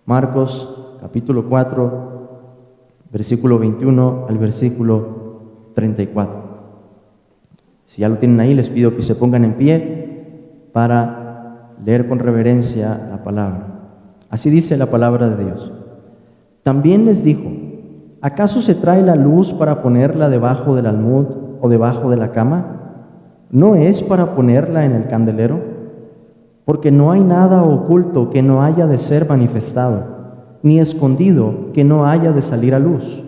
Marcos capítulo 4, versículo 21 al versículo 34. Si ya lo tienen ahí, les pido que se pongan en pie para leer con reverencia la palabra. Así dice la palabra de Dios. También les dijo: ¿acaso se trae la luz para ponerla debajo del almud o debajo de la cama? ¿No es para ponerla en el candelero? Porque no hay nada oculto que no haya de ser manifestado, ni escondido que no haya de salir a luz.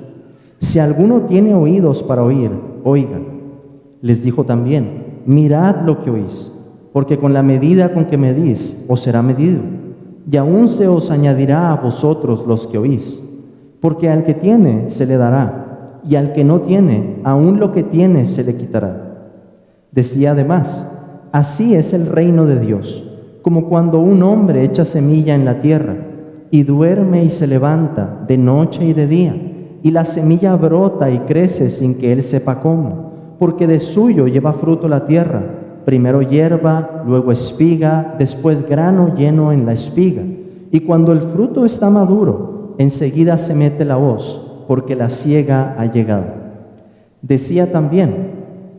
Si alguno tiene oídos para oír, oiga. Les dijo también: mirad lo que oís, porque con la medida con que medís os será medido, y aún se os añadirá a vosotros los que oís. Porque al que tiene se le dará, y al que no tiene, aún lo que tiene se le quitará. Decía además: así es el reino de Dios, como cuando un hombre echa semilla en la tierra, y duerme y se levanta de noche y de día, y la semilla brota y crece sin que él sepa cómo, porque de suyo lleva fruto la tierra, primero hierba, luego espiga, después grano lleno en la espiga. Y cuando el fruto está maduro, enseguida se mete la hoz, porque la siega ha llegado. Decía también: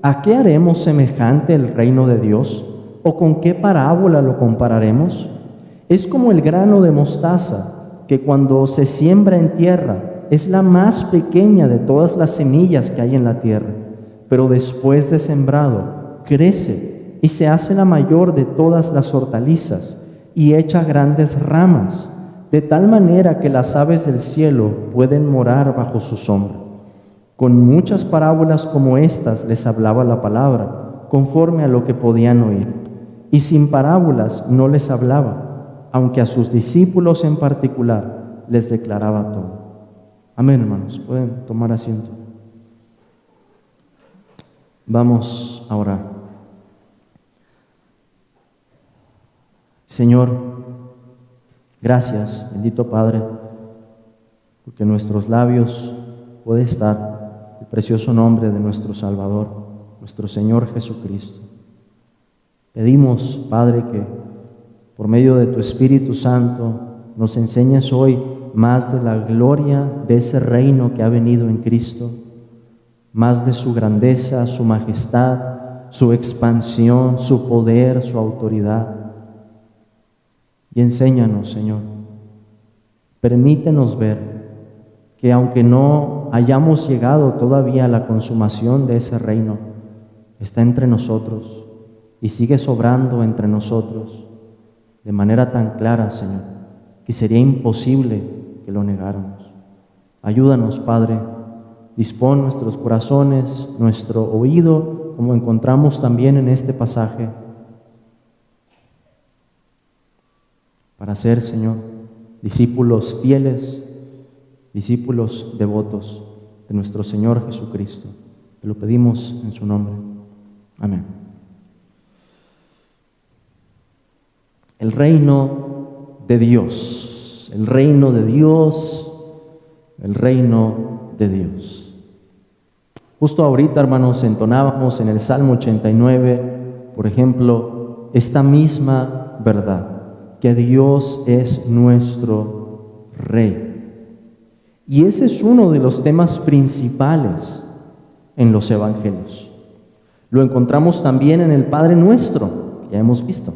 ¿a qué haremos semejante el reino de Dios? ¿O con qué parábola lo compararemos? Es como el grano de mostaza, que cuando se siembra en tierra, es la más pequeña de todas las semillas que hay en la tierra, pero después de sembrado, crece y se hace la mayor de todas las hortalizas y echa grandes ramas, de tal manera que las aves del cielo pueden morar bajo su sombra. Con muchas parábolas como estas les hablaba la palabra, conforme a lo que podían oír, y sin parábolas no les hablaba, aunque a sus discípulos en particular les declaraba todo. Amén, hermanos. Pueden tomar asiento. Vamos a orar. Señor, gracias, bendito Padre, porque en nuestros labios puede estar el precioso nombre de nuestro Salvador, nuestro Señor Jesucristo. Pedimos, Padre, que por medio de tu Espíritu Santo nos enseñes hoy más de la gloria de ese reino que ha venido en Cristo, más de su grandeza, su majestad, su expansión, su poder, su autoridad. Y enséñanos, Señor. Permítenos ver que aunque no hayamos llegado todavía a la consumación de ese reino, está entre nosotros y sigue sobrando entre nosotros de manera tan clara, Señor, que sería imposible que lo negáramos. Ayúdanos, Padre. Dispón nuestros corazones, nuestro oído, como encontramos también en este pasaje, para ser, Señor, discípulos fieles, discípulos devotos de nuestro Señor Jesucristo. Te lo pedimos en su nombre. Amén. El reino de Dios, el reino de Dios, el reino de Dios. Justo ahorita, hermanos, entonábamos en el Salmo 89, por ejemplo, esta misma verdad, que Dios es nuestro Rey. Y ese es uno de los temas principales en los evangelios. Lo encontramos también en el Padre Nuestro, que ya hemos visto.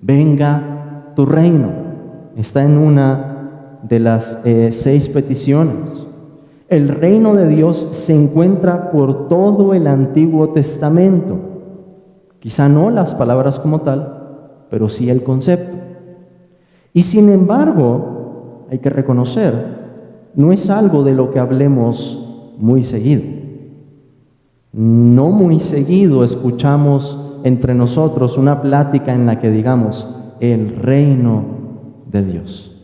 Venga tu reino. Está en una de las 6 peticiones. El reino de Dios se encuentra por todo el Antiguo Testamento. Quizá no las palabras como tal, pero sí el concepto. Y sin embargo, hay que reconocer, no es algo de lo que hablemos muy seguido. No muy seguido escuchamos entre nosotros una plática en la que digamos, el reino de Dios.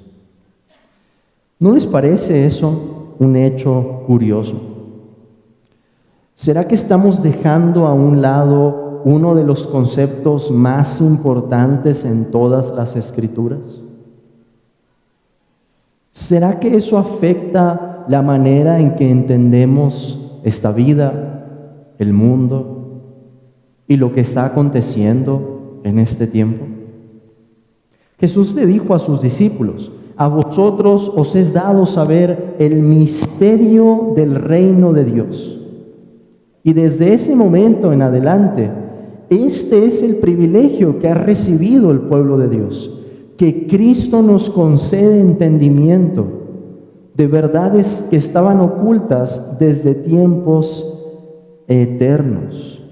¿No les parece eso un hecho curioso? ¿Será que estamos dejando a un lado uno de los conceptos más importantes en todas las Escrituras? ¿Será que eso afecta la manera en que entendemos esta vida, el mundo y lo que está aconteciendo en este tiempo? Jesús le dijo a sus discípulos: a vosotros os es dado saber el misterio del reino de Dios. Y desde ese momento en adelante, este es el privilegio que ha recibido el pueblo de Dios, que Cristo nos concede entendimiento de verdades que estaban ocultas desde tiempos eternos,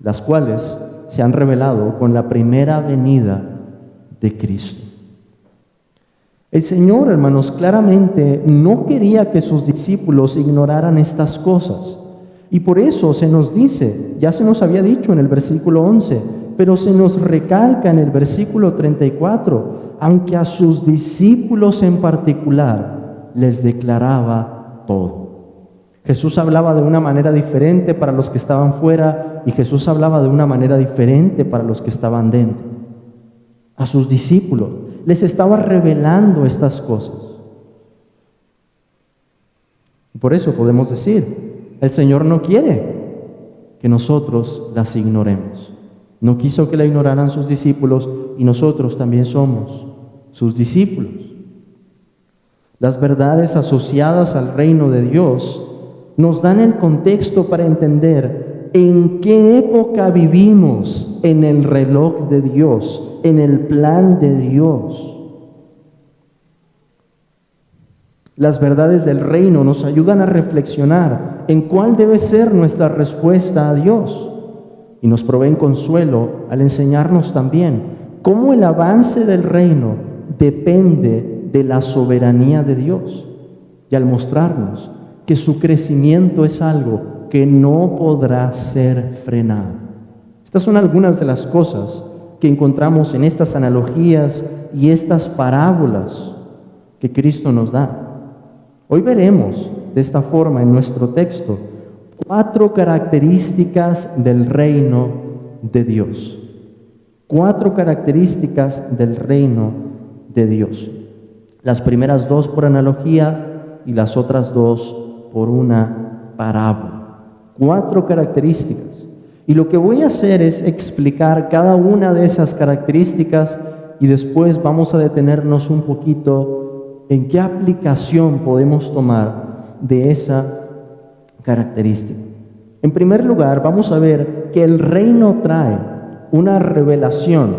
las cuales se han revelado con la primera venida de Cristo. El Señor, hermanos, claramente no quería que sus discípulos ignoraran estas cosas. Y por eso se nos dice, ya se nos había dicho en el versículo 11, pero se nos recalca en el versículo 34, aunque a sus discípulos en particular les declaraba todo. Jesús hablaba de una manera diferente para los que estaban fuera y Jesús hablaba de una manera diferente para los que estaban dentro. A sus discípulos les estaba revelando estas cosas. Y por eso podemos decir, el Señor no quiere que nosotros las ignoremos. No quiso que la ignoraran sus discípulos y nosotros también somos sus discípulos. Las verdades asociadas al reino de Dios nos dan el contexto para entender en qué época vivimos en el reloj de Dios, en el plan de Dios. Las verdades del reino nos ayudan a reflexionar en cuál debe ser nuestra respuesta a Dios y nos proveen consuelo al enseñarnos también cómo el avance del reino depende de la soberanía de Dios y al mostrarnos que su crecimiento es algo que no podrá ser frenado. Estas son algunas de las cosas que encontramos en estas analogías y estas parábolas que Cristo nos da. Hoy veremos de esta forma en nuestro texto 4 características del reino de Dios. 4 características del reino de Dios. Las primeras 2 por analogía y las otras 2 por una parábola. 4 características. Y lo que voy a hacer es explicar cada una de esas características y después vamos a detenernos un poquito en qué aplicación podemos tomar de esa característica. En primer lugar, vamos a ver que el reino trae una revelación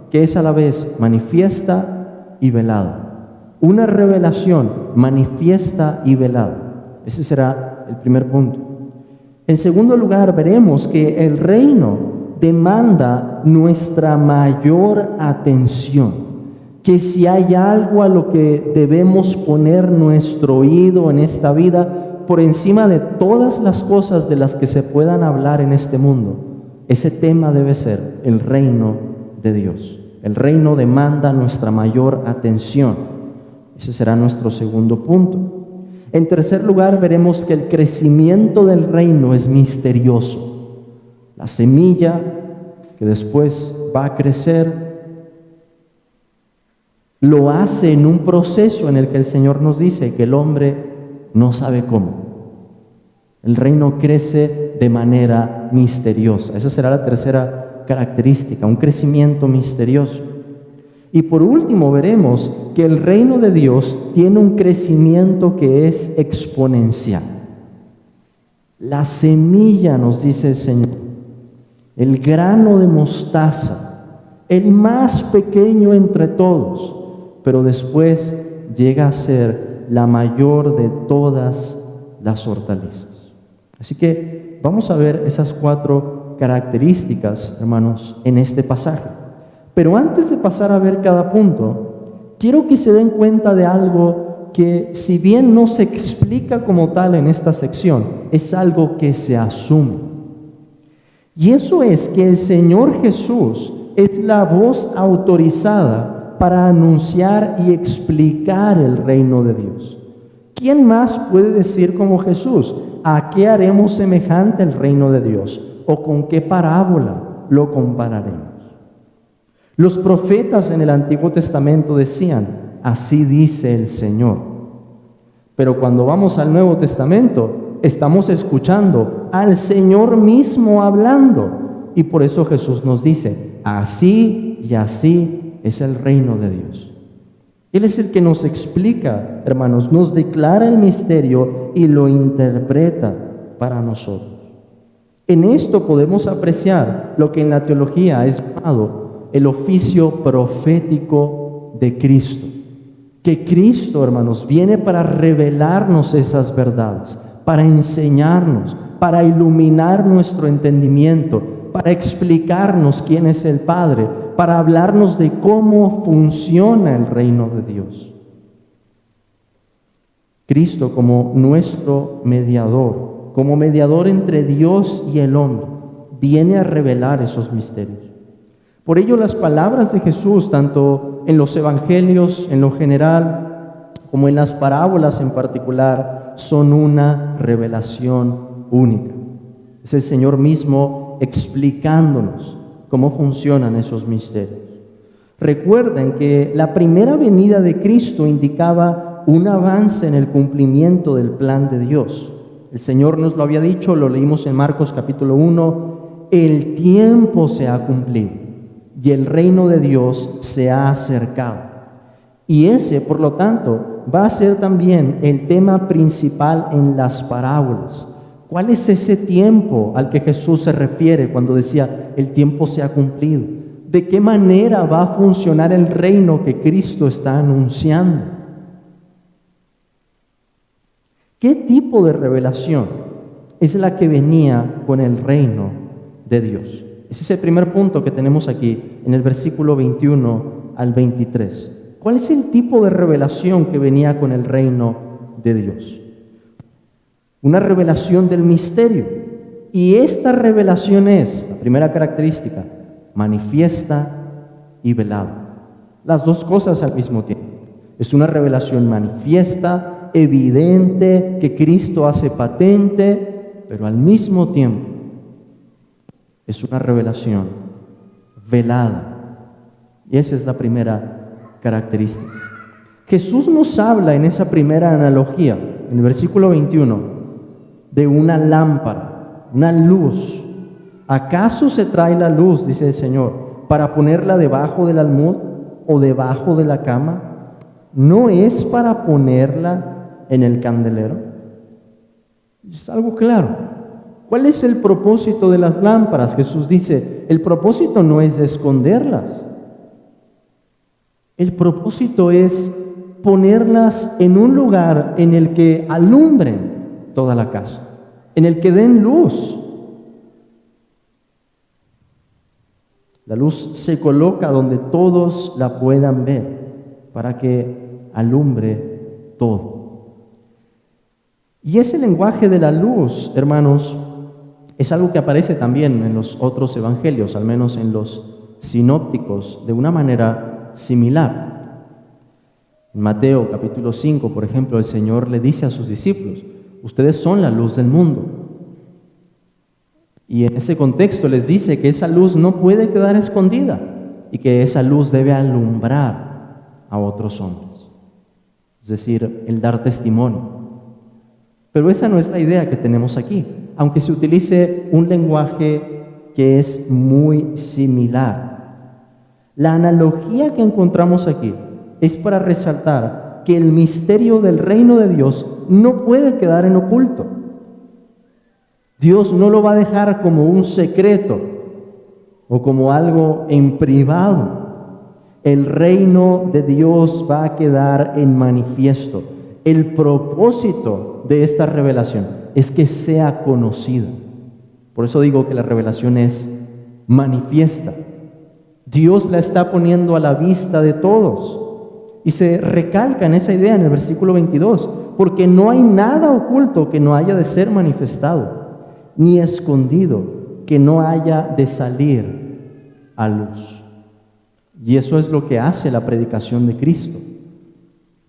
que es a la vez manifiesta y velada. Una revelación manifiesta y velada. Ese será el primer punto. En segundo lugar, veremos que el reino demanda nuestra mayor atención, que si hay algo a lo que debemos poner nuestro oído en esta vida, por encima de todas las cosas de las que se puedan hablar en este mundo, ese tema debe ser el reino de Dios. El reino demanda nuestra mayor atención. Ese será nuestro segundo punto. En tercer lugar, veremos que el crecimiento del reino es misterioso. La semilla que después va a crecer lo hace en un proceso en el que el Señor nos dice que el hombre no sabe cómo. El reino crece de manera misteriosa. Esa será la tercera característica, un crecimiento misterioso. Y por último veremos que el reino de Dios tiene un crecimiento que es exponencial. La semilla, nos dice el Señor, el grano de mostaza, el más pequeño entre todos, pero después llega a ser la mayor de todas las hortalizas. Así que vamos a ver esas 4 características, hermanos, en este pasaje. Pero antes de pasar a ver cada punto, quiero que se den cuenta de algo que, si bien no se explica como tal en esta sección, es algo que se asume. Y eso es que el Señor Jesús es la voz autorizada para anunciar y explicar el reino de Dios. ¿Quién más puede decir como Jesús? ¿A qué haremos semejante el reino de Dios? ¿O con qué parábola lo compararemos? Los profetas en el Antiguo Testamento decían, así dice el Señor. Pero cuando vamos al Nuevo Testamento, estamos escuchando al Señor mismo hablando. Y por eso Jesús nos dice, así y así es el reino de Dios. Él es el que nos explica, hermanos, nos declara el misterio y lo interpreta para nosotros. En esto podemos apreciar lo que en la teología es llamado el oficio profético de Cristo. Que Cristo, hermanos, viene para revelarnos esas verdades, para enseñarnos, para iluminar nuestro entendimiento, para explicarnos quién es el Padre, para hablarnos de cómo funciona el reino de Dios. Cristo como nuestro mediador, como mediador entre Dios y el hombre, viene a revelar esos misterios. Por ello las palabras de Jesús, tanto en los evangelios en lo general, como en las parábolas en particular, son una revelación única. Es el Señor mismo explicándonos cómo funcionan esos misterios. Recuerden que la primera venida de Cristo indicaba un avance en el cumplimiento del plan de Dios. El Señor nos lo había dicho, lo leímos en Marcos capítulo 1, el tiempo se ha cumplido y el reino de Dios se ha acercado. Y ese, por lo tanto, va a ser también el tema principal en las parábolas. ¿Cuál es ese tiempo al que Jesús se refiere cuando decía el tiempo se ha cumplido? ¿De qué manera va a funcionar el reino que Cristo está anunciando? ¿Qué tipo de revelación es la que venía con el reino de Dios? Ese es el primer punto que tenemos aquí en el versículo 21 al 23. ¿Cuál es el tipo de revelación que venía con el reino de Dios? Una revelación del misterio. Y esta revelación es, la primera característica, manifiesta y velada. Las dos cosas al mismo tiempo. Es una revelación manifiesta, evidente, que Cristo hace patente, pero al mismo tiempo es una revelación velada. Y esa es la primera característica. Jesús nos habla en esa primera analogía, en el versículo 21, de una lámpara, una luz. ¿Acaso se trae la luz, dice el Señor, para ponerla debajo del almud o debajo de la cama? ¿No es para ponerla en el candelero? Es algo claro. ¿Cuál es el propósito de las lámparas? Jesús dice, el propósito no es esconderlas. El propósito es ponerlas en un lugar en el que alumbren toda la casa, en el que den luz. La luz se coloca donde todos la puedan ver para que alumbre todo. Y ese lenguaje de la luz, hermanos, es algo que aparece también en los otros evangelios, al menos en los sinópticos, de una manera similar. En Mateo capítulo 5, por ejemplo, el Señor le dice a sus discípulos, ustedes son la luz del mundo. Y en ese contexto les dice que esa luz no puede quedar escondida y que esa luz debe alumbrar a otros hombres. Es decir, el dar testimonio. Pero esa no es la idea que tenemos aquí, aunque se utilice un lenguaje que es muy similar. La analogía que encontramos aquí es para resaltar que el misterio del reino de Dios no puede quedar en oculto. Dios no lo va a dejar como un secreto o como algo en privado. El reino de Dios va a quedar en manifiesto. El propósito de esta revelación es que sea conocida. Por eso digo que la revelación es manifiesta. Dios la está poniendo a la vista de todos. Y se recalca en esa idea en el versículo 22, porque no hay nada oculto que no haya de ser manifestado, ni escondido que no haya de salir a luz. Y eso es lo que hace la predicación de Cristo.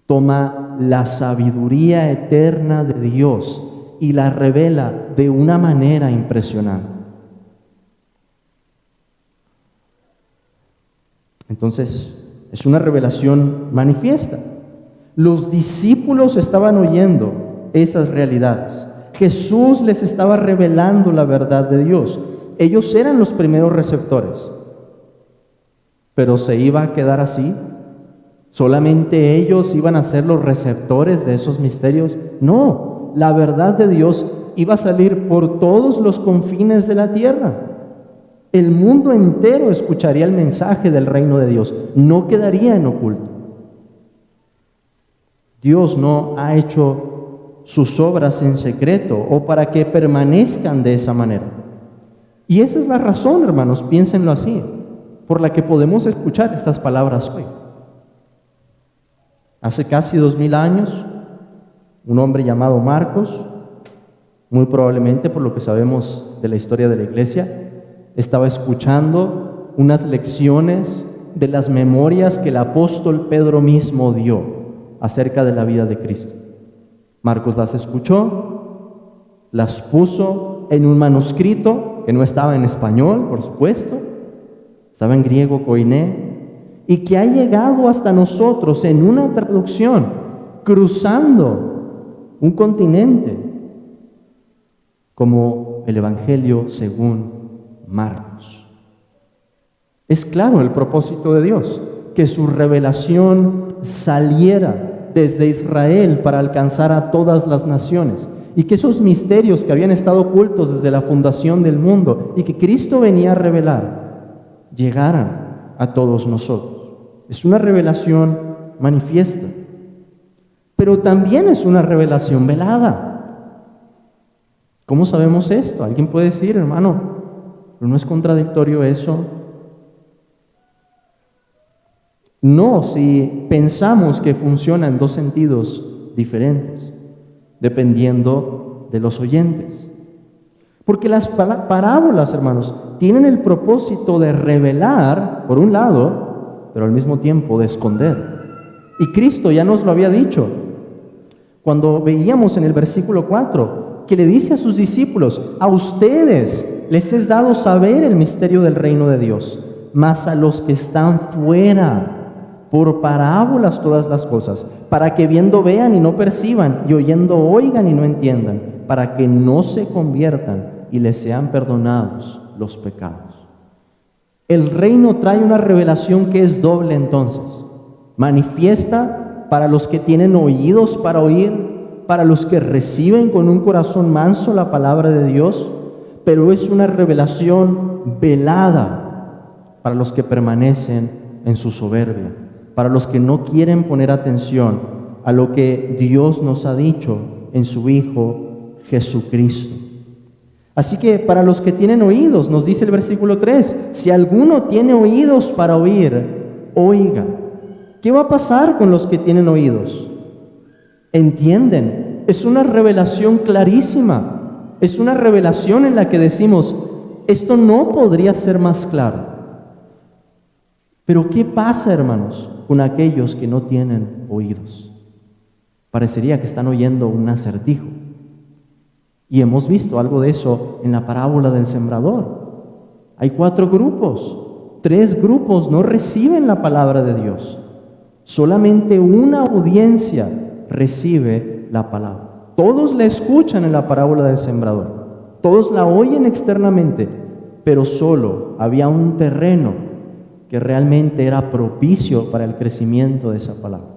Toma la sabiduría eterna de Dios y la revela de una manera impresionante. Entonces, es una revelación manifiesta. Los discípulos estaban oyendo esas realidades. Jesús les estaba revelando la verdad de Dios. Ellos eran los primeros receptores. Pero ¿se iba a quedar así? ¿Solamente ellos iban a ser los receptores de esos misterios? No, la verdad de Dios iba a salir por todos los confines de la tierra. El mundo entero escucharía el mensaje del reino de Dios, no quedaría en oculto. Dios no ha hecho sus obras en secreto o para que permanezcan de esa manera. Y esa es la razón, hermanos, piénsenlo así, por la que podemos escuchar estas palabras hoy. Hace casi 2000 años, un hombre llamado Marcos, muy probablemente por lo que sabemos de la historia de la iglesia, estaba escuchando unas lecciones de las memorias que el apóstol Pedro mismo dio acerca de la vida de Cristo. Marcos las escuchó, las puso en un manuscrito que no estaba en español, por supuesto, estaba en griego koiné, y que ha llegado hasta nosotros en una traducción, cruzando un continente, como el Evangelio según Marcos. Es claro el propósito de Dios, que su revelación saliera desde Israel para alcanzar a todas las naciones, y que esos misterios que habían estado ocultos desde la fundación del mundo y que Cristo venía a revelar, llegaran a todos nosotros. Es una revelación manifiesta, pero también es una revelación velada. ¿Cómo sabemos esto? Alguien puede decir, hermano, ¿pero no es contradictorio eso? No, si pensamos que funciona en dos sentidos diferentes, dependiendo de los oyentes. Porque las parábolas, hermanos, tienen el propósito de revelar, por un lado, pero al mismo tiempo de esconder. Y Cristo ya nos lo había dicho, cuando veíamos en el versículo 4, que le dice a sus discípulos, a ustedes les es dado saber el misterio del reino de Dios, mas a los que están fuera, por parábolas todas las cosas, para que viendo vean y no perciban, y oyendo oigan y no entiendan, para que no se conviertan y les sean perdonados los pecados. El reino trae una revelación que es doble entonces. Manifiesta para los que tienen oídos para oír, para los que reciben con un corazón manso la palabra de Dios, pero es una revelación velada para los que permanecen en su soberbia, para los que no quieren poner atención a lo que Dios nos ha dicho en su Hijo Jesucristo. Así que para los que tienen oídos, nos dice el versículo 3, si alguno tiene oídos para oír, oiga. ¿Qué va a pasar con los que tienen oídos? ¿Entienden? Es una revelación clarísima. Es una revelación en la que decimos, esto no podría ser más claro. Pero ¿qué pasa, hermanos, con aquellos que no tienen oídos? Parecería que están oyendo un acertijo. Y hemos visto algo de eso en la parábola del sembrador. Hay 4 grupos. 3 grupos no reciben la palabra de Dios. Solamente una audiencia recibe la palabra. Todos la escuchan en la parábola del sembrador. Todos la oyen externamente, pero solo había un terreno que realmente era propicio para el crecimiento de esa palabra.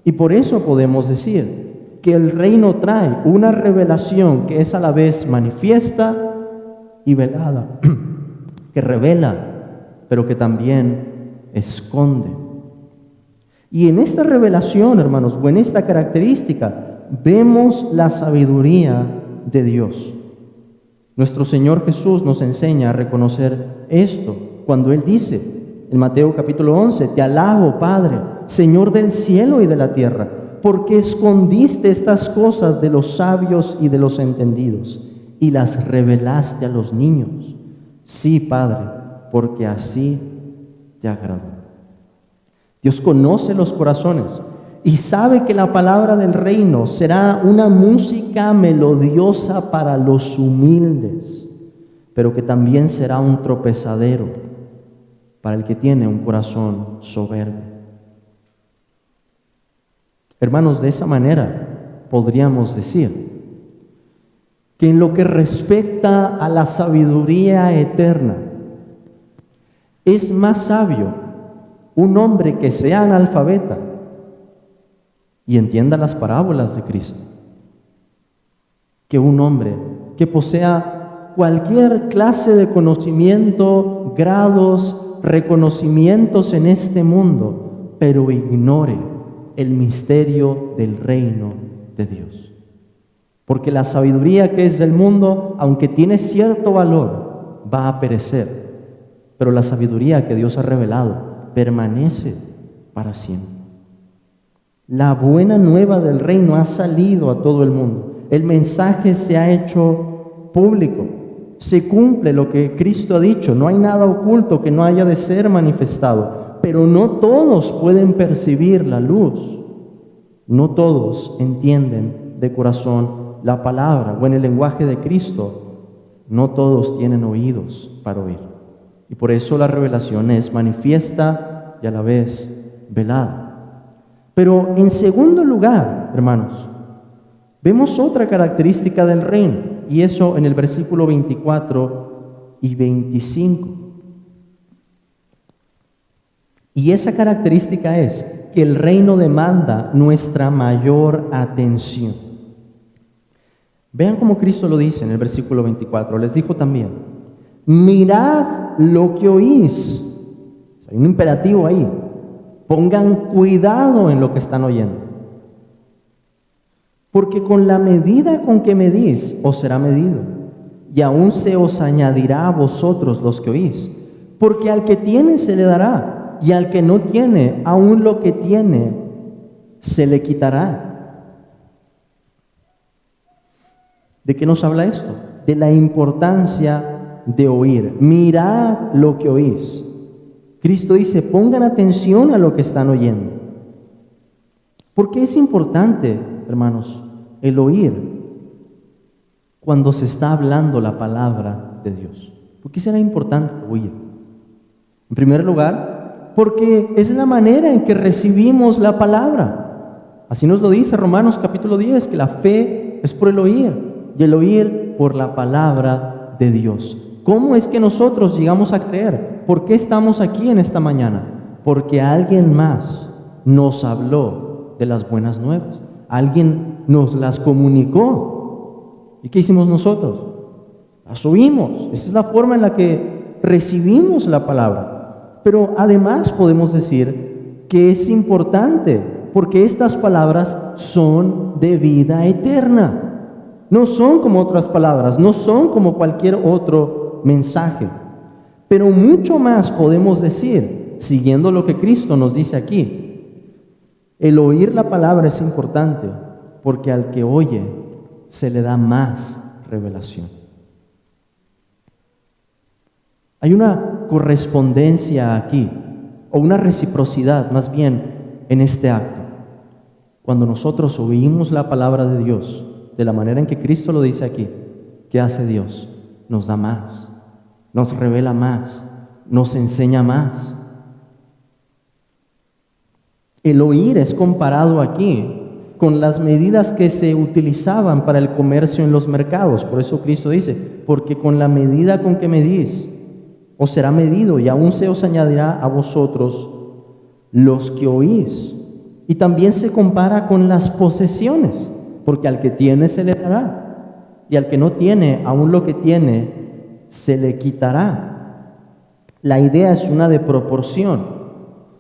Y por eso podemos decir que el reino trae una revelación que es a la vez manifiesta y velada, que revela, pero que también esconde. Y en esta revelación, hermanos, o en esta característica, vemos la sabiduría de Dios. Nuestro Señor Jesús nos enseña a reconocer esto cuando Él dice, en Mateo capítulo 11, te alabo, Padre, Señor del cielo y de la tierra, porque escondiste estas cosas de los sabios y de los entendidos, y las revelaste a los niños. Sí, Padre, porque así te agradó. Dios conoce los corazones y sabe que la palabra del reino será una música melodiosa para los humildes, pero que también será un tropezadero para el que tiene un corazón soberbio. Hermanos, de esa manera podríamos decir que en lo que respecta a la sabiduría eterna, es más sabio un hombre que sea analfabeta y entienda las parábolas de Cristo. Que un hombre que posea cualquier clase de conocimiento, grados, reconocimientos en este mundo, pero ignore el misterio del reino de Dios. Porque la sabiduría que es del mundo, aunque tiene cierto valor, va a perecer. Pero la sabiduría que Dios ha revelado permanece para siempre. La buena nueva del reino ha salido a todo el mundo. El mensaje se ha hecho público. Se cumple lo que Cristo ha dicho. No hay nada oculto que no haya de ser manifestado. Pero no todos pueden percibir la luz. No todos entienden de corazón la palabra o en el lenguaje de Cristo. No todos tienen oídos para oír. Y por eso la revelación es manifiesta y a la vez velada. Pero en segundo lugar, hermanos, vemos otra característica del reino, y eso en el versículo 24 y 25. Y esa característica es que el reino demanda nuestra mayor atención. Vean cómo Cristo lo dice en el versículo 24. Les dijo también: mirad lo que oís. Hay un imperativo ahí. Pongan cuidado en lo que están oyendo. Porque con la medida con que medís, os será medido, y aún se os añadirá a vosotros los que oís. Porque al que tiene se le dará, y al que no tiene, aún lo que tiene se le quitará. ¿De qué nos habla esto? De la importancia de oír. Mirad lo que oís. Cristo dice: pongan atención a lo que están oyendo. ¿Por qué es importante, hermanos, el oír cuando se está hablando la palabra de Dios? ¿Por qué será importante oír? En primer lugar, porque es la manera en que recibimos la palabra. Así nos lo dice Romanos capítulo 10, que la fe es por el oír, y el oír por la palabra de Dios. ¿Cómo es que nosotros llegamos a creer? ¿Por qué estamos aquí en esta mañana? Porque alguien más nos habló de las buenas nuevas. Alguien nos las comunicó. ¿Y qué hicimos nosotros? Las oímos. Esa es la forma en la que recibimos la palabra. Pero además podemos decir que es importante, porque estas palabras son de vida eterna. No son como otras palabras, no son como cualquier otro mensaje. Pero mucho más podemos decir, siguiendo lo que Cristo nos dice aquí. El oír la palabra es importante, porque al que oye se le da más revelación. Hay una correspondencia aquí, o una reciprocidad más bien en este acto. Cuando nosotros oímos la palabra de Dios, de la manera en que Cristo lo dice aquí, ¿qué hace Dios? Nos da más, nos revela más, nos enseña más. El oír es comparado aquí con las medidas que se utilizaban para el comercio en los mercados. Por eso Cristo dice: porque con la medida con que medís, os será medido, y aún se os añadirá a vosotros los que oís. Y también se compara con las posesiones, porque al que tiene se le dará, y al que no tiene, aún lo que tiene se le quitará. La idea es una de proporción.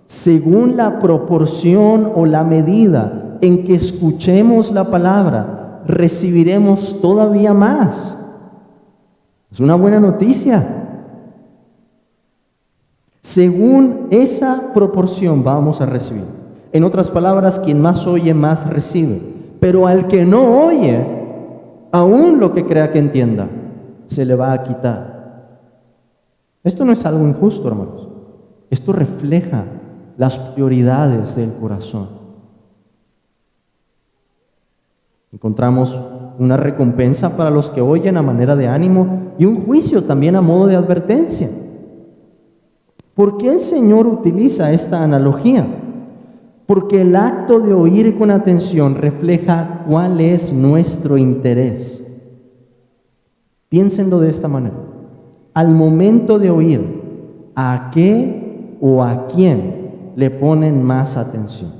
Según la proporción o la medida en que escuchemos la palabra, recibiremos todavía más. Es una buena noticia. Según esa proporción vamos a recibir. En otras palabras, quien más oye, más recibe. Pero al que no oye, aún lo que crea que entienda, se le va a quitar. Esto no es algo injusto, hermanos. Esto refleja las prioridades del corazón. Encontramos una recompensa para los que oyen a manera de ánimo y un juicio también a modo de advertencia. ¿Por qué el Señor utiliza esta analogía? Porque el acto de oír con atención refleja cuál es nuestro interés. Piénsenlo de esta manera. Al momento de oír, ¿a qué? ¿O a quién le ponen más atención?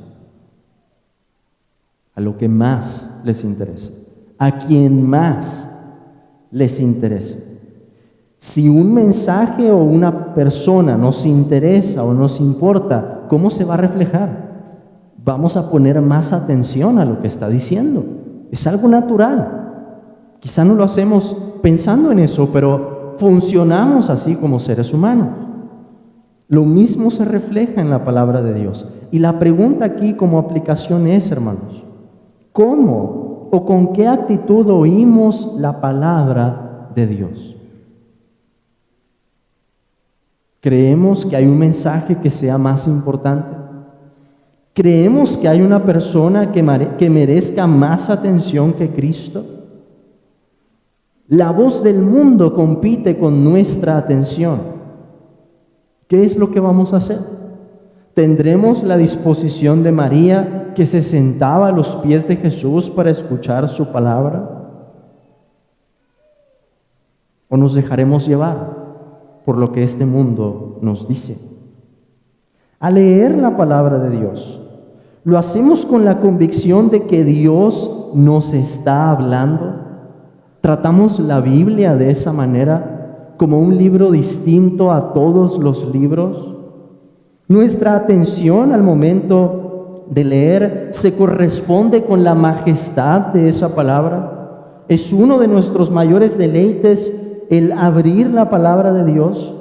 a lo que más les interesa, a quien más les interesa. Si un mensaje o una persona nos interesa o nos importa, ¿cómo se va a reflejar? Vamos a poner más atención a lo que está diciendo. Es algo natural. Quizá no lo hacemos pensando en eso, pero funcionamos así como seres humanos. Lo mismo se refleja en la palabra de Dios. Y la pregunta aquí como aplicación es, hermanos, ¿cómo o con qué actitud oímos la palabra de Dios? ¿Creemos que hay un mensaje que sea más importante? ¿Creemos que hay una persona que merezca más atención que Cristo? La voz del mundo compite con nuestra atención. ¿Qué es lo que vamos a hacer? ¿Tendremos la disposición de María, que se sentaba a los pies de Jesús para escuchar su palabra? ¿O nos dejaremos llevar por lo que este mundo nos dice? Al leer la palabra de Dios, ¿lo hacemos con la convicción de que Dios nos está hablando? ¿Tratamos la Biblia de esa manera, como un libro distinto a todos los libros? ¿Nuestra atención al momento de leer se corresponde con la majestad de esa palabra? ¿Es uno de nuestros mayores deleites el abrir la palabra de Dios?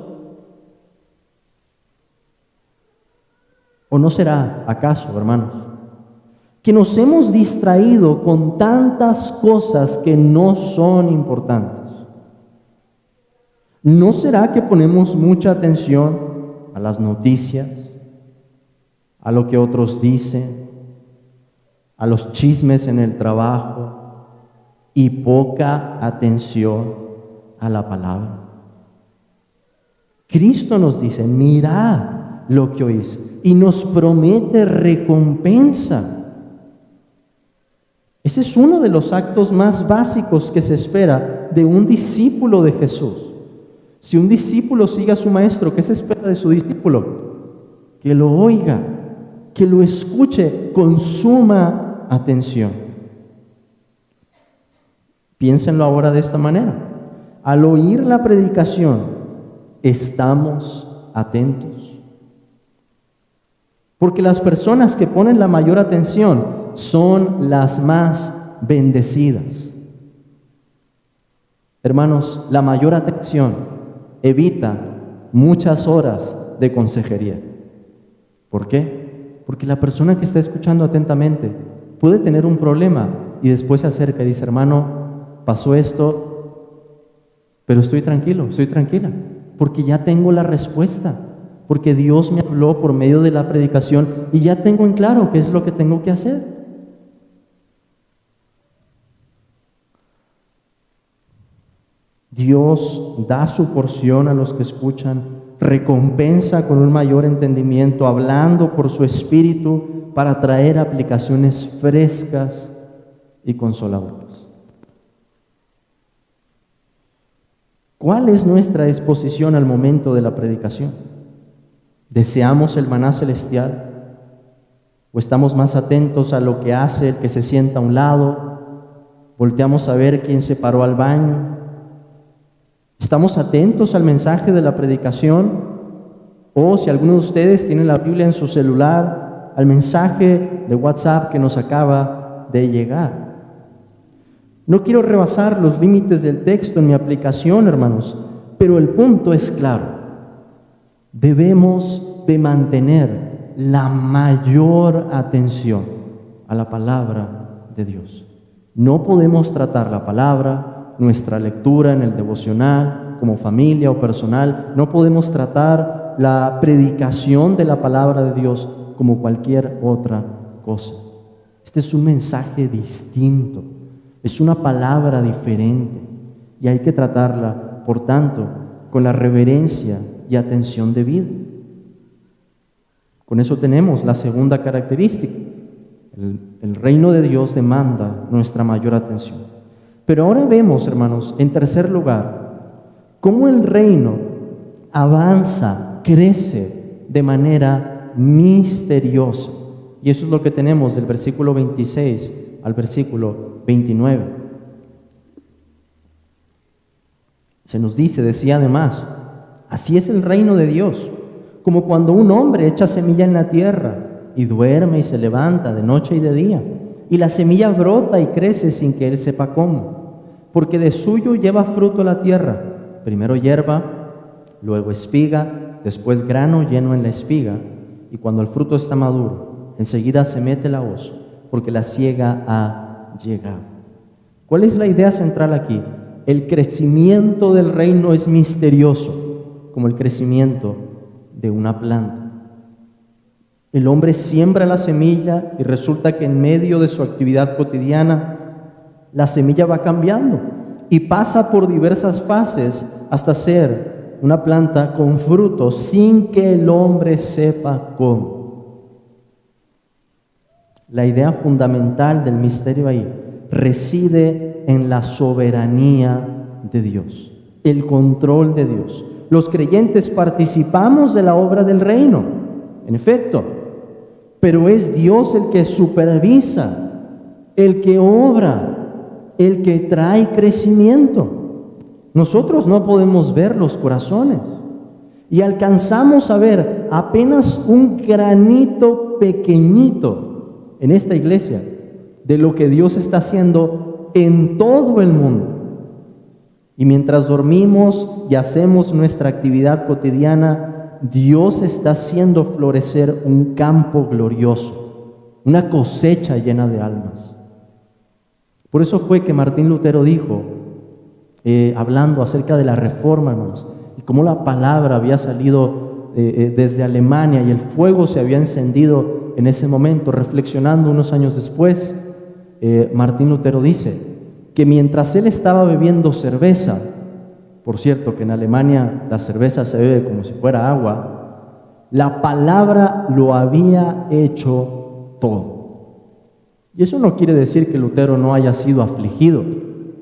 ¿O no será, acaso, hermanos, que nos hemos distraído con tantas cosas que no son importantes? ¿No será que ponemos mucha atención a las noticias, a lo que otros dicen, a los chismes en el trabajo y poca atención a la palabra? Cristo nos dice: mirad lo que oís, y nos promete recompensa. Ese es uno de los actos más básicos que se espera de un discípulo de Jesús. Si un discípulo sigue a su maestro, ¿qué se espera de su discípulo? Que lo oiga, que lo escuche con suma atención. Piénsenlo ahora de esta manera. Al oír la predicación, ¿estamos atentos? Porque las personas que ponen la mayor atención son las más bendecidas. Hermanos, la mayor atención evita muchas horas de consejería. ¿Por qué? Porque la persona que está escuchando atentamente puede tener un problema y después se acerca y dice: hermano, pasó esto, pero estoy tranquilo, estoy tranquila, porque ya tengo la respuesta. Porque Dios me habló por medio de la predicación y ya tengo en claro qué es lo que tengo que hacer. Dios da su porción a los que escuchan, recompensa con un mayor entendimiento, hablando por su Espíritu para traer aplicaciones frescas y consoladoras. ¿Cuál es nuestra disposición al momento de la predicación? ¿Deseamos el maná celestial? ¿O estamos más atentos a lo que hace el que se sienta a un lado? ¿Volteamos a ver quién se paró al baño? ¿Estamos atentos al mensaje de la predicación? O si alguno de ustedes tiene la Biblia en su celular, al mensaje de WhatsApp que nos acaba de llegar. No quiero rebasar los límites del texto en mi aplicación, hermanos, pero el punto es claro. Debemos de mantener la mayor atención a la palabra de Dios. No podemos tratar la palabra, nuestra lectura en el devocional, como familia o personal. No podemos tratar la predicación de la palabra de Dios como cualquier otra cosa. Este es un mensaje distinto, es una palabra diferente y hay que tratarla, por tanto, con la reverencia y atención debida. Con eso tenemos la segunda característica. El reino de Dios demanda nuestra mayor atención. Pero ahora vemos, hermanos, en tercer lugar, cómo el reino avanza, crece de manera misteriosa. Y eso es lo que tenemos del versículo 26 al versículo 29. Se nos dice, decía además, así es el reino de Dios, como cuando un hombre echa semilla en la tierra y duerme y se levanta de noche y de día, y la semilla brota y crece sin que él sepa cómo, porque de suyo lleva fruto la tierra, primero hierba, luego espiga, después grano lleno en la espiga, y cuando el fruto está maduro, enseguida se mete la hoz, porque la siega ha llegado. ¿Cuál es la idea central aquí? El crecimiento del reino es misterioso, como el crecimiento de una planta. El hombre siembra la semilla y resulta que en medio de su actividad cotidiana, la semilla va cambiando y pasa por diversas fases hasta ser una planta con frutos sin que el hombre sepa cómo. La idea fundamental del misterio ahí reside en la soberanía de Dios, el control de Dios. Los creyentes participamos de la obra del reino, en efecto, pero es Dios el que supervisa, el que obra, el que trae crecimiento. Nosotros no podemos ver los corazones y alcanzamos a ver apenas un granito pequeñito en esta iglesia de lo que Dios está haciendo en todo el mundo. Y mientras dormimos y hacemos nuestra actividad cotidiana, Dios está haciendo florecer un campo glorioso, una cosecha llena de almas. Por eso fue que Martín Lutero dijo, hablando acerca de la reforma, hermanos, y cómo la palabra había salido desde Alemania y el fuego se había encendido en ese momento, reflexionando unos años después, Martín Lutero dice que mientras él estaba bebiendo cerveza, por cierto que en Alemania la cerveza se bebe como si fuera agua, la palabra lo había hecho todo. Y eso no quiere decir que Lutero no haya sido afligido,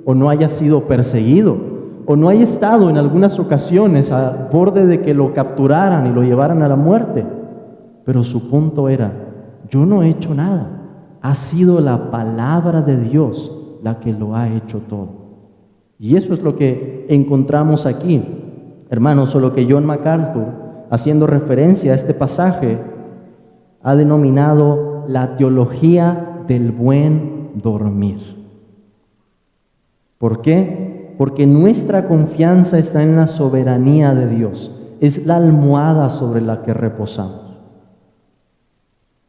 o no haya sido perseguido, o no haya estado en algunas ocasiones al borde de que lo capturaran y lo llevaran a la muerte. Pero su punto era, yo no he hecho nada, ha sido la palabra de Dios la que lo ha hecho todo. Y eso es lo que encontramos aquí, hermanos, solo que John MacArthur, haciendo referencia a este pasaje, ha denominado la teología del buen dormir. ¿Por qué? Porque nuestra confianza está en la soberanía de Dios, es la almohada sobre la que reposamos.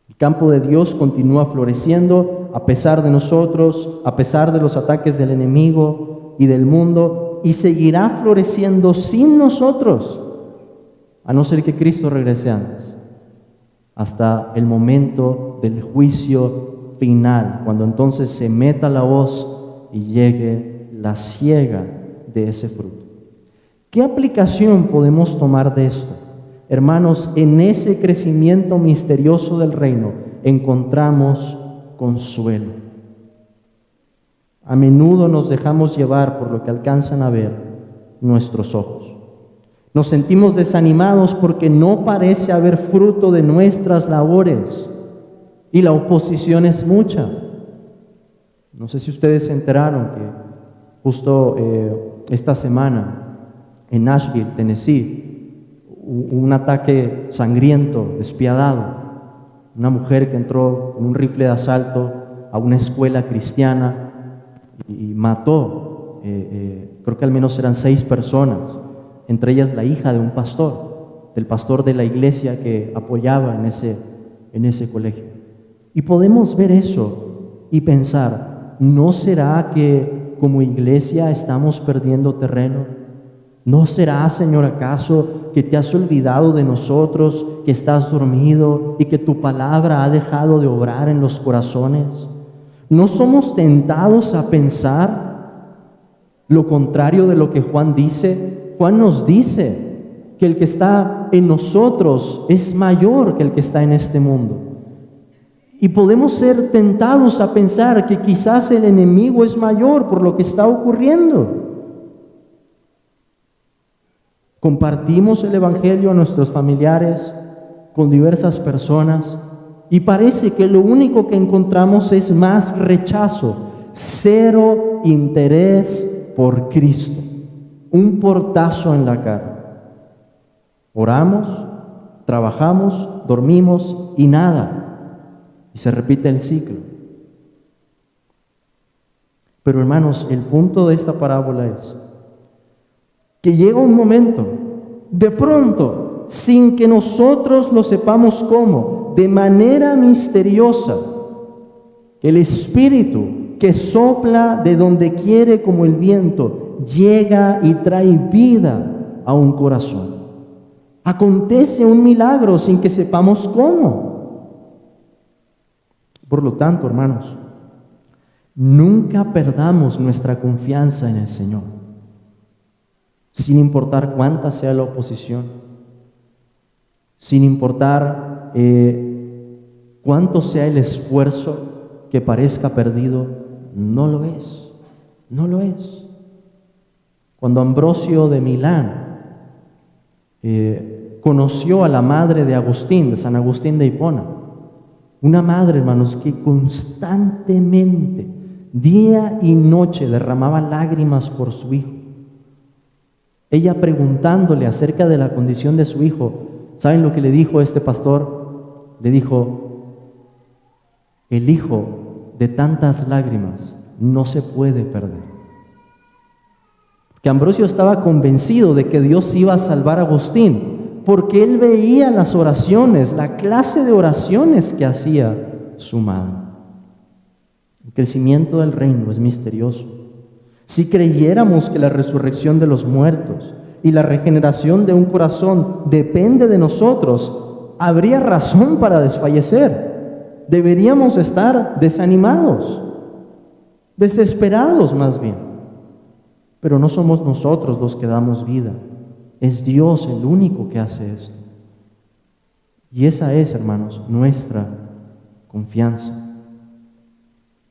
El campo de Dios continúa floreciendo a pesar de nosotros, a pesar de los ataques del enemigo y del mundo, y seguirá floreciendo sin nosotros, a no ser que Cristo regrese antes, hasta el momento del juicio final, cuando entonces se meta la hoz y llegue la siega de ese fruto. ¿Qué aplicación podemos tomar de esto? Hermanos, en ese crecimiento misterioso del reino encontramos consuelo. A menudo nos dejamos llevar por lo que alcanzan a ver nuestros ojos. Nos sentimos desanimados porque no parece haber fruto de nuestras labores y la oposición es mucha. No sé si ustedes se enteraron que justo esta semana en Nashville, Tennessee, un ataque sangriento, despiadado. Una mujer que entró con un rifle de asalto a una escuela cristiana y mató, creo que al menos eran 6 personas, entre ellas la hija de un pastor, del pastor de la iglesia que apoyaba en ese colegio. Y podemos ver eso y pensar, ¿no será que como iglesia estamos perdiendo terreno? ¿No será, Señor, acaso que te has olvidado de nosotros, que estás dormido y que tu palabra ha dejado de obrar en los corazones? ¿No somos tentados a pensar lo contrario de lo que Juan dice? Juan nos dice que el que está en nosotros es mayor que el que está en este mundo. Y podemos ser tentados a pensar que quizás el enemigo es mayor por lo que está ocurriendo. Compartimos el Evangelio a nuestros familiares, con diversas personas, Y parece que lo único que encontramos es más rechazo, cero interés por Cristo, un portazo en la cara. Oramos, trabajamos, dormimos y nada. Y se repite el ciclo. Pero hermanos, el punto de esta parábola es que llega un momento, de pronto, sin que nosotros lo sepamos cómo, de manera misteriosa, el Espíritu que sopla de donde quiere como el viento, llega y trae vida a un corazón. Acontece un milagro sin que sepamos cómo. Por lo tanto, hermanos, nunca perdamos nuestra confianza en el Señor, sin importar cuánta sea la oposición, sin importar cuánto sea el esfuerzo que parezca perdido, no lo es, no lo es. Cuando Ambrosio de Milán conoció a la madre de Agustín, de San Agustín de Hipona, una madre, hermanos, que constantemente, día y noche, derramaba lágrimas por su hijo. Ella preguntándole acerca de la condición de su hijo, ¿saben lo que le dijo este pastor? Le dijo: el hijo de tantas lágrimas no se puede perder. Que Ambrosio estaba convencido de que Dios iba a salvar a Agustín, porque él veía las oraciones, la clase de oraciones que hacía su madre. El crecimiento del reino es misterioso. Si creyéramos que la resurrección de los muertos y la regeneración de un corazón depende de nosotros, habría razón para desfallecer. Deberíamos estar desanimados, desesperados más bien. Pero no somos nosotros los que damos vida. Es Dios el único que hace esto. Y esa es, hermanos, nuestra confianza.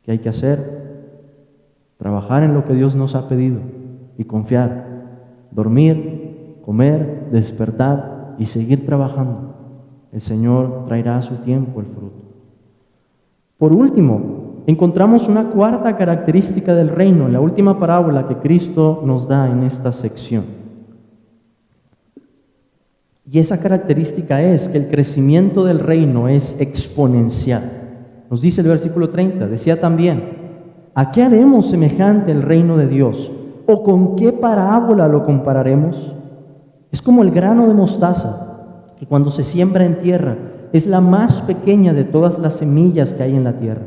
¿Qué hay que hacer? Trabajar en lo que Dios nos ha pedido y confiar. Dormir, comer, despertar y seguir trabajando. El Señor traerá a su tiempo el fruto. Por último, encontramos una cuarta característica del reino en la última parábola que Cristo nos da en esta sección. Y esa característica es que el crecimiento del reino es exponencial. Nos dice el versículo 30, decía también: ¿a qué haremos semejante el reino de Dios? ¿O con qué parábola lo compararemos? Es como el grano de mostaza, que cuando se siembra en tierra es la más pequeña de todas las semillas que hay en la tierra.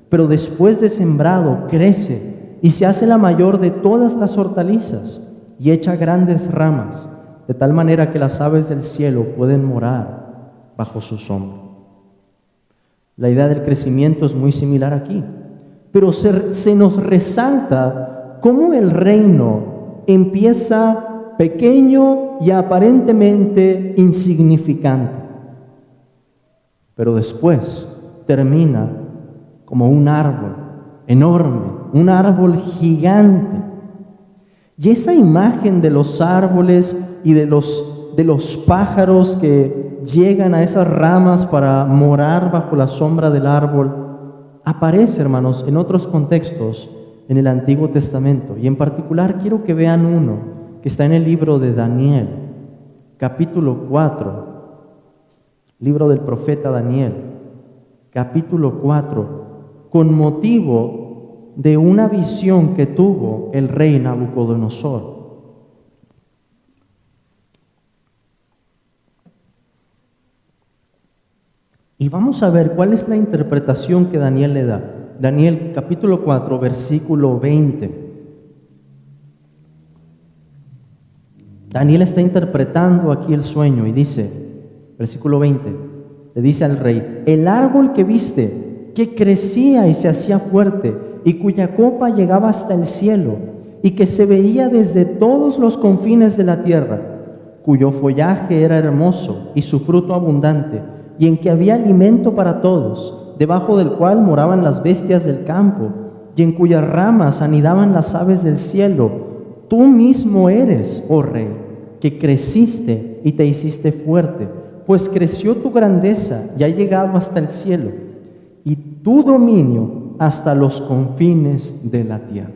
Pero después de sembrado crece y se hace la mayor de todas las hortalizas y echa grandes ramas, de tal manera que las aves del cielo pueden morar bajo su sombra. La idea del crecimiento es muy similar aquí, pero se nos resalta cómo el reino empieza pequeño y aparentemente insignificante, pero después termina como un árbol enorme, un árbol gigante. Y esa imagen de los árboles y de los pájaros que llegan a esas ramas para morar bajo la sombra del árbol aparece, hermanos, en otros contextos en el Antiguo Testamento. Y en particular quiero que vean uno que está en el libro de Daniel, capítulo 4, libro del profeta Daniel, capítulo 4, con motivo de una visión que tuvo el rey Nabucodonosor. Y vamos a ver cuál es la interpretación que Daniel le da. Daniel capítulo 4, versículo 20. Daniel está interpretando aquí el sueño y dice, versículo 20, le dice al rey: el árbol que viste, que crecía y se hacía fuerte, y cuya copa llegaba hasta el cielo, y que se veía desde todos los confines de la tierra, cuyo follaje era hermoso y su fruto abundante, y en que había alimento para todos, debajo del cual moraban las bestias del campo, y en cuyas ramas anidaban las aves del cielo. Tú mismo eres, oh rey, que creciste y te hiciste fuerte, pues creció tu grandeza y ha llegado hasta el cielo, y tu dominio hasta los confines de la tierra.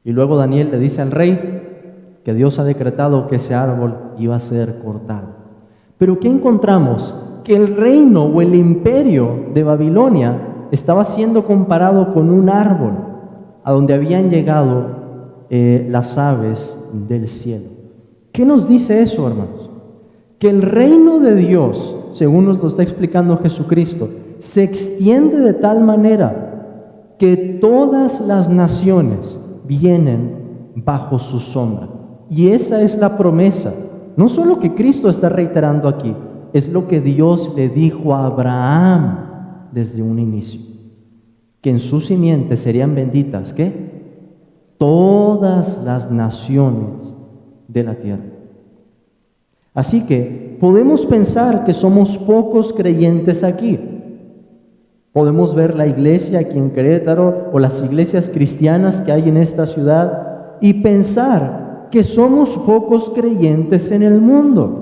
Y luego Daniel le dice al rey que Dios ha decretado que ese árbol iba a ser cortado. Pero ¿qué encontramos? Que el reino o el imperio de Babilonia estaba siendo comparado con un árbol a donde habían llegado las aves del cielo. ¿Qué nos dice eso, hermanos? Que el reino de Dios, según nos lo está explicando Jesucristo, se extiende de tal manera que todas las naciones vienen bajo su sombra. Y esa es la promesa, no solo que Cristo está reiterando aquí, es lo que Dios le dijo a Abraham desde un inicio, que en su simiente serían benditas, ¿qué? Todas las naciones de la tierra. Así que podemos pensar que somos pocos creyentes aquí. Podemos ver la iglesia aquí en Querétaro o las iglesias cristianas que hay en esta ciudad y pensar que somos pocos creyentes en el mundo.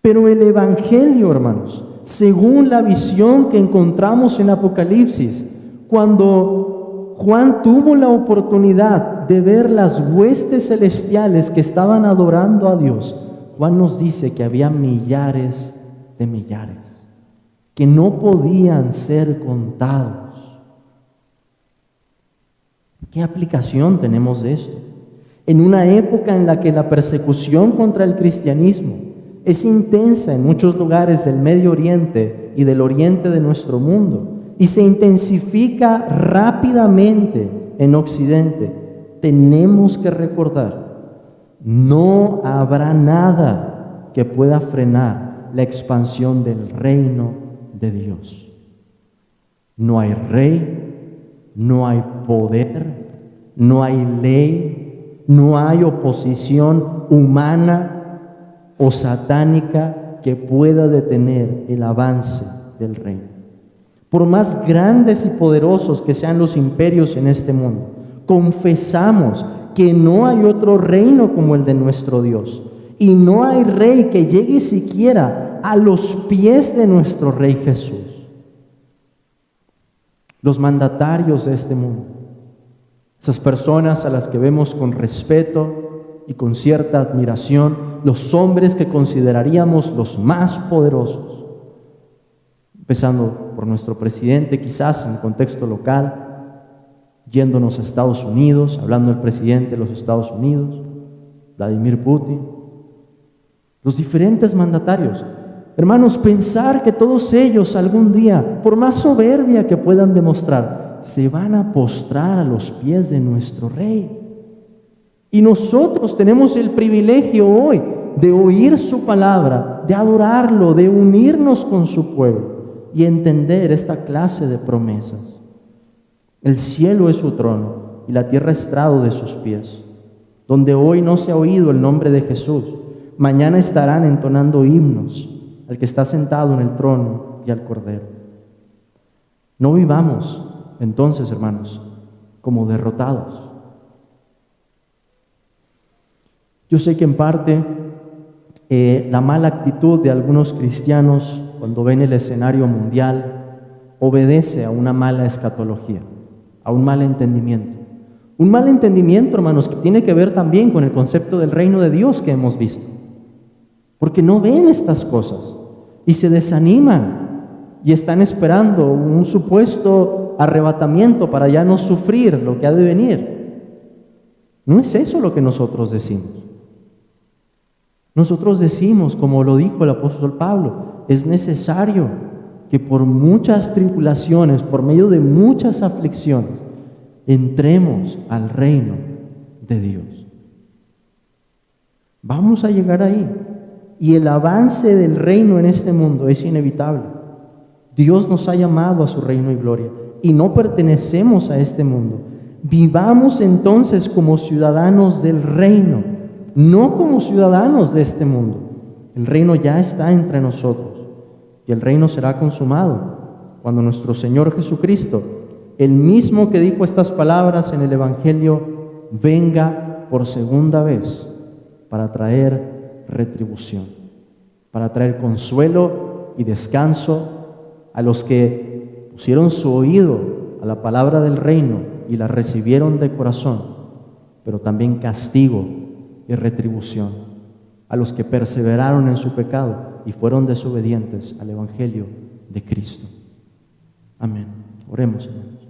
Pero el Evangelio, hermanos, según la visión que encontramos en Apocalipsis, cuando Juan tuvo la oportunidad de ver las huestes celestiales que estaban adorando a Dios, Juan nos dice que había millares de millares, que no podían ser contados. ¿Qué aplicación tenemos de esto? En una época en la que la persecución contra el cristianismo es intensa en muchos lugares del Medio Oriente y del oriente de nuestro mundo, y se intensifica rápidamente en Occidente, tenemos que recordar, no habrá nada que pueda frenar la expansión del reino de Dios. No hay rey, no hay poder, no hay ley, no hay oposición humana o satánica que pueda detener el avance del reino. Por más grandes y poderosos que sean los imperios en este mundo, confesamos que no hay otro reino como el de nuestro Dios, y no hay rey que llegue siquiera a los pies de nuestro Rey Jesús. Los mandatarios de este mundo, esas personas a las que vemos con respeto y con cierta admiración, los hombres que consideraríamos los más poderosos, empezando por nuestro presidente, quizás en contexto local, yéndonos a Estados Unidos, hablando del presidente de los Estados Unidos, Vladimir Putin, los diferentes mandatarios. Hermanos, pensar que todos ellos algún día, por más soberbia que puedan demostrar, se van a postrar a los pies de nuestro Rey. Y nosotros tenemos el privilegio hoy de oír su palabra, de adorarlo, de unirnos con su pueblo y entender esta clase de promesas. El cielo es su trono y la tierra estrado de sus pies. Donde hoy no se ha oído el nombre de Jesús, mañana estarán entonando himnos al que está sentado en el trono y al Cordero. No vivamos entonces, hermanos, como derrotados. Yo sé que en parte la mala actitud de algunos cristianos cuando ven el escenario mundial obedece a una mala escatología, a un mal entendimiento. Un mal entendimiento, hermanos, que tiene que ver también con el concepto del reino de Dios que hemos visto. Porque no ven estas cosas y se desaniman y están esperando un supuesto arrebatamiento para ya no sufrir lo que ha de venir. No es eso lo que nosotros decimos. Nosotros decimos, como lo dijo el apóstol Pablo, es necesario que por muchas tribulaciones, por medio de muchas aflicciones, entremos al reino de Dios. Vamos a llegar ahí. Y el avance del reino en este mundo es inevitable. Dios nos ha llamado a su reino y gloria y no pertenecemos a este mundo. Vivamos entonces como ciudadanos del reino, no como ciudadanos de este mundo. El reino ya está entre nosotros y el reino será consumado cuando nuestro Señor Jesucristo, el mismo que dijo estas palabras en el Evangelio, venga por segunda vez para traer retribución, para traer consuelo y descanso a los que pusieron su oído a la palabra del reino y la recibieron de corazón, pero también castigo y retribución a los que perseveraron en su pecado y fueron desobedientes al Evangelio de Cristo. Amén. Oremos, hermanos.